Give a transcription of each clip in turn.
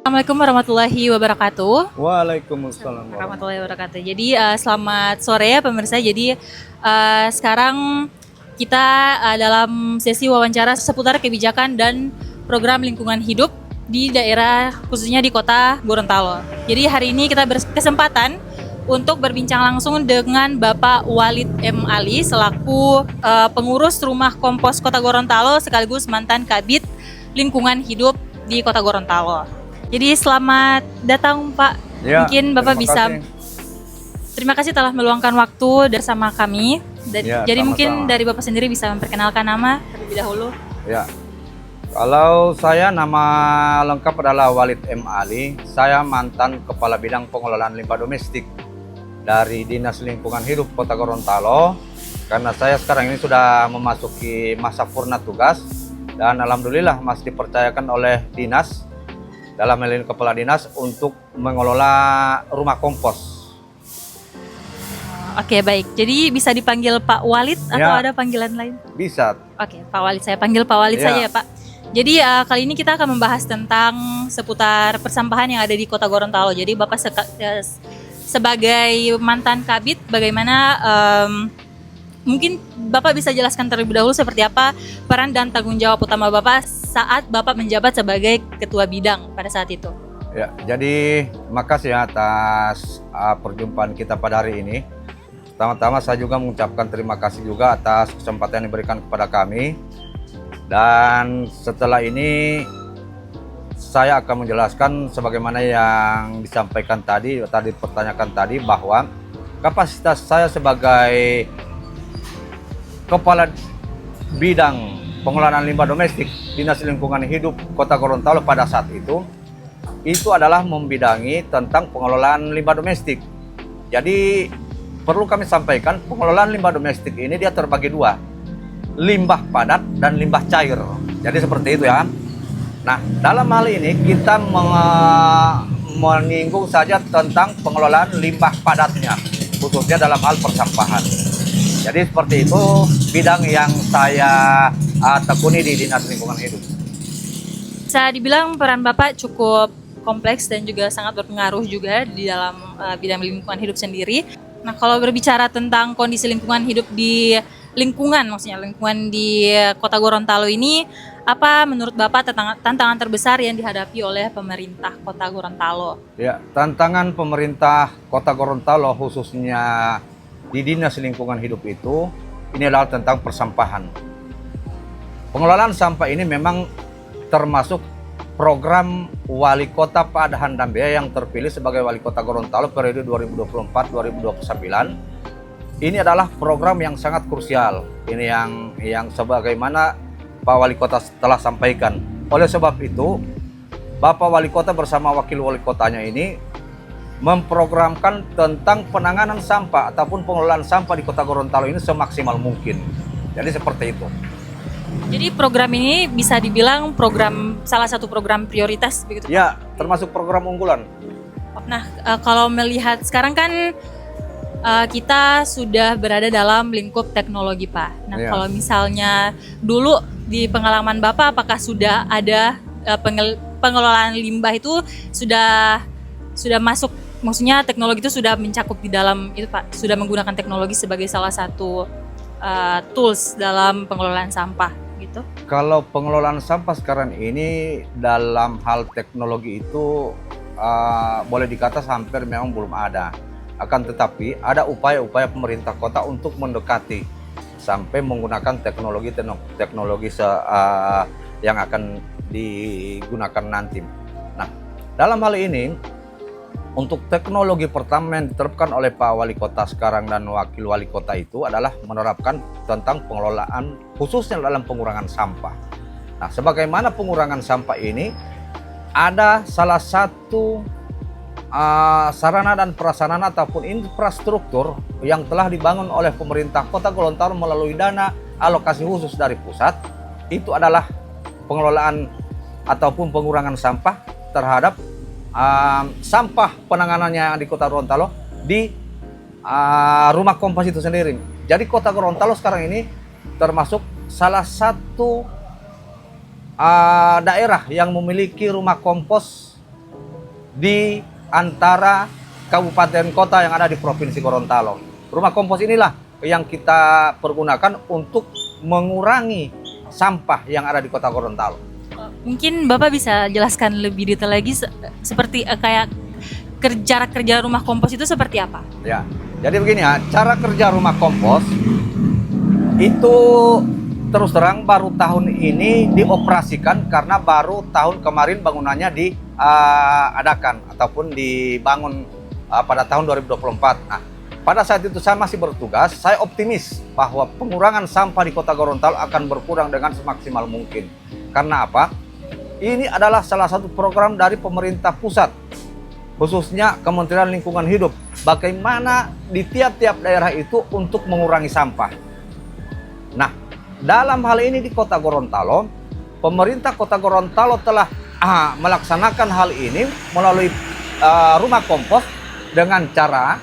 Assalamualaikum warahmatullahi wabarakatuh. Waalaikumsalam Warahmatullahi wabarakatuh. Jadi selamat sore ya pemirsa. Jadi sekarang kita dalam sesi wawancara seputar kebijakan dan program lingkungan hidup di daerah khususnya di Kota Gorontalo. Jadi hari ini kita berkesempatan untuk berbincang langsung dengan Bapak Walid M. Ali selaku pengurus Rumah Kompos Kota Gorontalo sekaligus mantan Kabid Lingkungan Hidup di Kota Gorontalo. Jadi selamat datang Pak. Ya, Mungkin Bapak bisa terima kasih telah meluangkan waktu bersama kami. Ya, Jadi sama-sama. mungkin dari Bapak sendiri bisa memperkenalkan nama terlebih dahulu. Ya, kalau saya nama lengkap adalah Walid M. Ali. Saya mantan Kepala Bidang Pengelolaan Limbah Domestik dari Dinas Lingkungan Hidup Kota Gorontalo. Karena saya sekarang ini sudah memasuki masa purna tugas dan alhamdulillah masih dipercayakan oleh dinas dalam hal ini kepala dinas untuk mengelola rumah kompos. Oke, baik. Jadi bisa dipanggil Pak Walid atau Ya. ada panggilan lain? Bisa. Oke, Pak Walid. Saya panggil Pak Walid Ya. saja ya, Pak. Jadi kali ini kita akan membahas tentang seputar persampahan yang ada di Kota Gorontalo. Jadi Bapak sebagai mantan Kabid, bagaimana mungkin Bapak bisa jelaskan terlebih dahulu seperti apa peran dan tanggung jawab utama Bapak saat Bapak menjabat sebagai Ketua Bidang pada saat itu. Ya, jadi makasih ya atas perjumpaan kita pada hari ini. Pertama-tama saya juga mengucapkan terima kasih juga atas kesempatan yang diberikan kepada kami. Dan setelah ini saya akan menjelaskan sebagaimana yang disampaikan tadi dipertanyakan tadi bahwa kapasitas saya sebagai Kepala Bidang Pengelolaan Limbah Domestik Dinas Lingkungan Hidup Kota Gorontalo pada saat itu adalah membidangi tentang pengelolaan limbah domestik. Jadi perlu kami sampaikan pengelolaan limbah domestik ini dia terbagi dua, limbah padat dan limbah cair. Jadi seperti itu ya. Nah, dalam hal ini kita menyinggung saja tentang pengelolaan limbah padatnya, khususnya dalam hal persampahan. Jadi seperti itu bidang yang saya tekuni di Dinas Lingkungan Hidup. Bisa dibilang peran Bapak cukup kompleks dan juga sangat berpengaruh juga di dalam bidang lingkungan hidup sendiri. Nah, kalau berbicara tentang kondisi lingkungan hidup di lingkungan, maksudnya lingkungan di Kota Gorontalo ini, apa menurut Bapak tantangan terbesar yang dihadapi oleh pemerintah Kota Gorontalo? Ya, tantangan pemerintah Kota Gorontalo khususnya di Dinas Lingkungan Hidup itu ini adalah tentang persampahan. Pengelolaan sampah ini memang termasuk program Wali Kota Pak Adhan Dambea yang terpilih sebagai Wali Kota Gorontalo periode 2024-2029. Ini adalah program yang sangat krusial. Ini yang sebagaimana Pak Wali Kota telah sampaikan. Oleh sebab itu, Bapak Wali Kota bersama Wakil Wali Kotanya ini memprogramkan tentang penanganan sampah ataupun pengelolaan sampah di Kota Gorontalo ini semaksimal mungkin. Jadi seperti itu. Jadi program ini bisa dibilang salah satu program prioritas begitu? Ya, termasuk program unggulan. Nah, kalau melihat sekarang kan kita sudah berada dalam lingkup teknologi, Pak. Nah, Ya. kalau misalnya dulu di pengalaman Bapak, apakah sudah ada pengelolaan limbah itu sudah masuk, maksudnya teknologi itu sudah mencakup di dalam itu, Pak? Sudah menggunakan teknologi sebagai salah satu tools dalam pengelolaan sampah, gitu? Kalau pengelolaan sampah sekarang ini dalam hal teknologi itu boleh dikata hampir memang belum ada. Akan tetapi ada upaya-upaya pemerintah kota untuk mendekati sampai menggunakan teknologi yang akan digunakan nanti. Nah, dalam hal ini untuk teknologi pertama yang diterapkan oleh Pak Wali Kota sekarang dan Wakil Wali Kota itu adalah menerapkan tentang pengelolaan khususnya dalam pengurangan sampah. Nah, sebagaimana pengurangan sampah ini ada salah satu sarana dan prasarana ataupun infrastruktur yang telah dibangun oleh pemerintah Kota Gorontalo melalui dana alokasi khusus dari pusat. Itu adalah pengelolaan ataupun pengurangan sampah terhadap sampah penanganannya di Kota Gorontalo di rumah kompos itu sendiri. Jadi Kota Gorontalo sekarang ini termasuk salah satu daerah yang memiliki rumah kompos di antara kabupaten kota yang ada di Provinsi Gorontalo. Rumah kompos inilah yang kita pergunakan untuk mengurangi sampah yang ada di kota Gorontalo. Mungkin Bapak bisa jelaskan lebih detail lagi seperti kayak cara kerja rumah kompos itu seperti apa? Ya, jadi begini ya, cara kerja rumah kompos itu terus terang baru tahun ini dioperasikan karena baru tahun kemarin bangunannya diadakan ataupun dibangun pada tahun 2024. Nah, pada saat itu saya masih bertugas, saya optimis bahwa pengurangan sampah di kota Gorontalo akan berkurang dengan semaksimal mungkin. Karena apa? Ini adalah salah satu program dari pemerintah pusat, khususnya Kementerian Lingkungan Hidup. Bagaimana di tiap-tiap daerah itu untuk mengurangi sampah. Nah, dalam hal ini di kota Gorontalo, pemerintah kota Gorontalo telah melaksanakan hal ini melalui rumah kompos dengan cara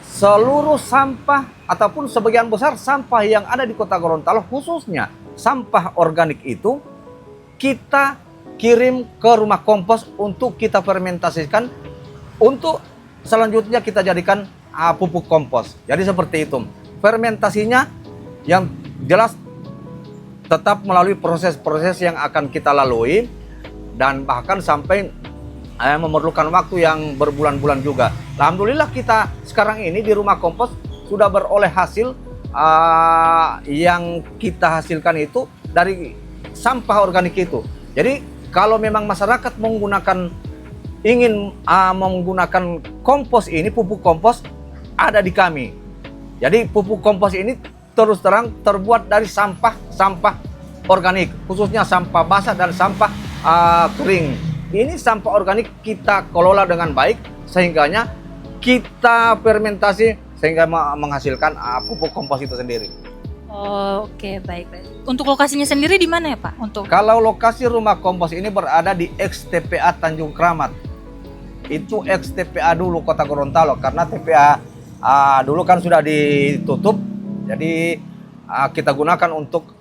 seluruh sampah ataupun sebagian besar sampah yang ada di kota Gorontalo, khususnya sampah organik itu, kita kirim ke rumah kompos untuk kita fermentasikan, untuk selanjutnya kita jadikan pupuk kompos. Jadi seperti itu. Fermentasinya yang jelas tetap melalui proses-proses yang akan kita lalui dan bahkan sampai memerlukan waktu yang berbulan-bulan juga. Alhamdulillah kita sekarang ini di rumah kompos sudah beroleh hasil yang kita hasilkan itu dari sampah organik itu. Jadi kalau memang masyarakat ingin menggunakan kompos ini, pupuk kompos ada di kami. Jadi pupuk kompos ini terus terang terbuat dari sampah organik, khususnya sampah basah dan sampah kering. Ini sampah organik kita kelola dengan baik sehingganya kita fermentasi sehingga menghasilkan pupuk kompos itu sendiri. Oh, oke, baik. Untuk lokasinya sendiri di mana ya, Pak? Kalau lokasi rumah kompos ini berada di ex-TPA Tanjung Kramat. Itu ex-TPA dulu Kota Gorontalo, karena TPA dulu kan sudah ditutup. Jadi kita gunakan untuk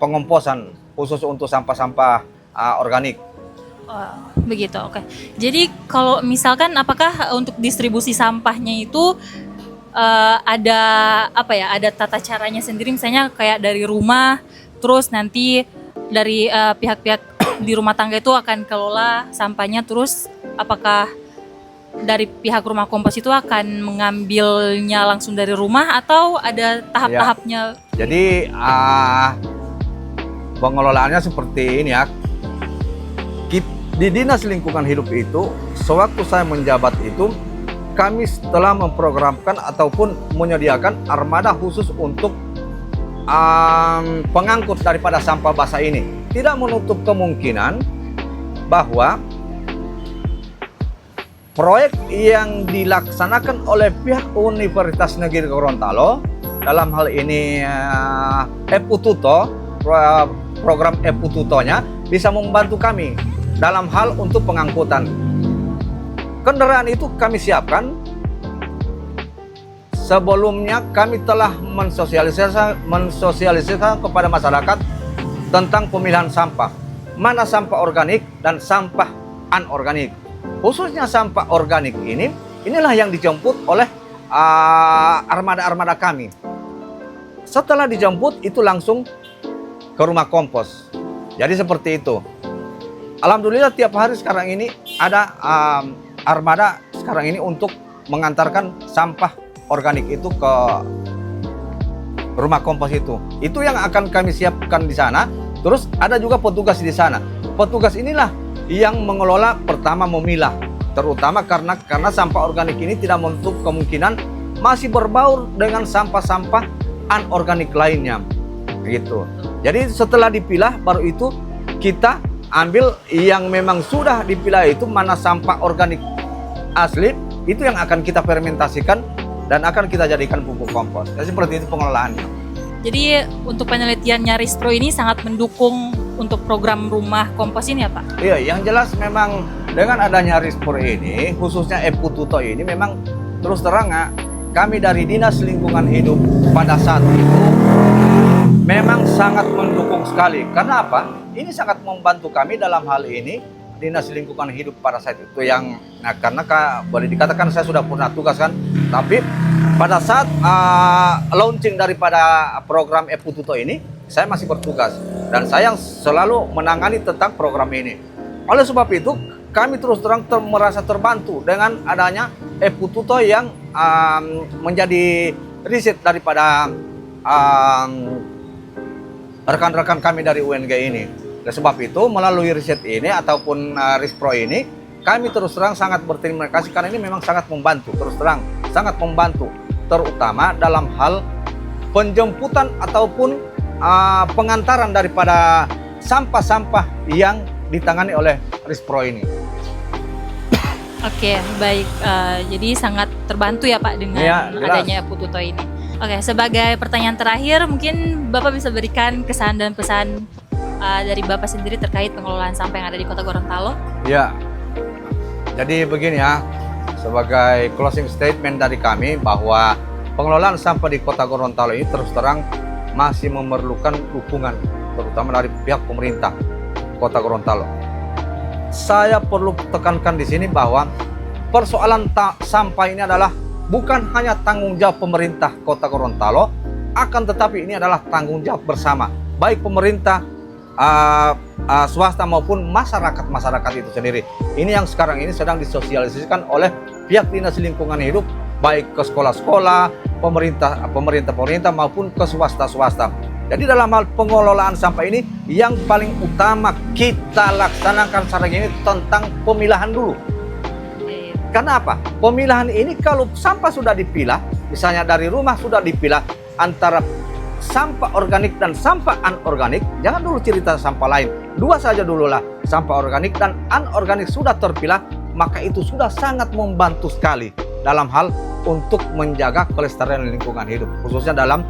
pengomposan khusus untuk sampah-sampah organik. Oh, begitu, oke. Jadi kalau misalkan apakah untuk distribusi sampahnya itu ada tata caranya sendiri, misalnya kayak dari rumah, terus nanti dari pihak-pihak di rumah tangga itu akan kelola sampahnya, terus apakah dari pihak rumah kompos itu akan mengambilnya langsung dari rumah atau ada tahap-tahapnya? Ya. Jadi pengelolaannya seperti ini ya. Di Dinas Lingkungan Hidup itu, sewaktu saya menjabat itu, kami telah memprogramkan ataupun menyediakan armada khusus untuk pengangkut daripada sampah basah ini. Tidak menutup kemungkinan bahwa proyek yang dilaksanakan oleh pihak Universitas Negeri Gorontalo, dalam hal ini EPUTUTO, program EPUTUTO-nya bisa membantu kami dalam hal untuk pengangkutan. Kendaraan itu kami siapkan. Sebelumnya kami telah mensosialisasikan kepada masyarakat tentang pemilihan sampah. Mana sampah organik dan sampah anorganik. Khususnya sampah organik inilah yang dijemput oleh armada-armada kami. Setelah dijemput itu langsung ke rumah kompos. Jadi seperti itu. Alhamdulillah tiap hari sekarang ini ada armada sekarang ini untuk mengantarkan sampah organik itu ke rumah kompos itu. Itu yang akan kami siapkan di sana. Terus ada juga petugas di sana. Petugas inilah yang mengelola, pertama memilah, terutama karena sampah organik ini tidak menutup kemungkinan masih berbaur dengan sampah-sampah anorganik lainnya. Gitu. Jadi setelah dipilah baru itu kita ambil yang memang sudah dipilah itu, mana sampah organik asli, itu yang akan kita fermentasikan dan akan kita jadikan pupuk kompos. Jadi seperti itu pengelolaannya. Jadi untuk penelitian Nyaris Pro ini sangat mendukung untuk program rumah kompos ini ya Pak? Iya, yang jelas memang dengan adanya Nyaris Pro ini, khususnya EPUTUTO ini, memang terus terang kami dari Dinas Lingkungan Hidup pada saat itu memang sangat mendukung sekali. Karena apa? Ini sangat membantu kami dalam hal ini Dinas Lingkungan Hidup pada saat itu yang, nah karena boleh dikatakan saya sudah pernah tugas kan, tapi pada saat launching daripada program Epututo ini, saya masih bertugas dan saya yang selalu menangani tentang program ini. Oleh sebab itu, kami terus terang merasa terbantu dengan adanya Epututo yang menjadi riset daripada rekan-rekan kami dari UNG ini. Oleh sebab itu, melalui riset ini ataupun Rispro ini, kami terus terang sangat berterima kasih karena ini memang sangat membantu, terus terang sangat membantu, terutama dalam hal penjemputan ataupun pengantaran daripada sampah-sampah yang ditangani oleh Rispro ini. Oke, baik. Jadi sangat terbantu ya Pak dengan adanya Epututo ini. Oke, sebagai pertanyaan terakhir, mungkin Bapak bisa berikan kesan dan pesan dari Bapak sendiri terkait pengelolaan sampah yang ada di Kota Gorontalo. Ya, jadi begini ya, sebagai closing statement dari kami bahwa pengelolaan sampah di Kota Gorontalo ini terus terang masih memerlukan dukungan, terutama dari pihak pemerintah Kota Gorontalo. Saya perlu tekankan di sini bahwa persoalan sampah ini adalah bukan hanya tanggung jawab pemerintah Kota Gorontalo, akan tetapi ini adalah tanggung jawab bersama, baik pemerintah, swasta maupun masyarakat itu sendiri. Ini yang sekarang ini sedang disosialisasikan oleh pihak Dinas Lingkungan Hidup, baik ke sekolah-sekolah, pemerintah maupun ke swasta. Jadi dalam hal pengelolaan sampah ini, yang paling utama kita laksanakan sekarang ini tentang pemilahan dulu. Karena apa? Pemilahan ini kalau sampah sudah dipilah, misalnya dari rumah sudah dipilah antara sampah organik dan sampah anorganik, jangan dulu cerita sampah lain. Dua saja dulu lah, sampah organik dan anorganik sudah terpilah, maka itu sudah sangat membantu sekali dalam hal untuk menjaga kelestarian lingkungan hidup, khususnya dalam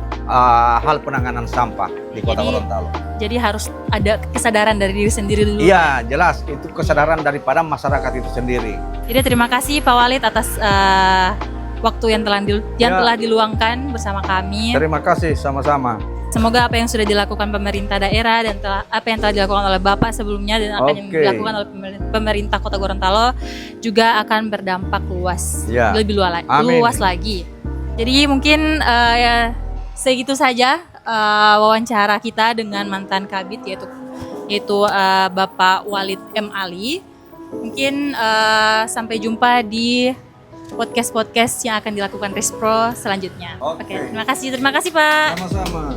hal penanganan sampah di Kota Gorontalo. Jadi harus ada kesadaran dari diri sendiri dulu. Iya, jelas itu kesadaran daripada masyarakat itu sendiri. Jadi terima kasih Pak Walid atas waktu yang telah diluangkan bersama kami. Terima kasih, sama-sama. Semoga apa yang sudah dilakukan pemerintah daerah dan apa yang telah dilakukan oleh Bapak sebelumnya dan apa yang dilakukan oleh pemerintah Kota Gorontalo juga akan berdampak luas, lebih luas lagi. Jadi mungkin segitu saja wawancara kita dengan mantan Kabid yaitu Bapak Walid M. Ali. Mungkin sampai jumpa di podcast yang akan dilakukan Rispro selanjutnya. Oke, terima kasih Pak. Sama-sama.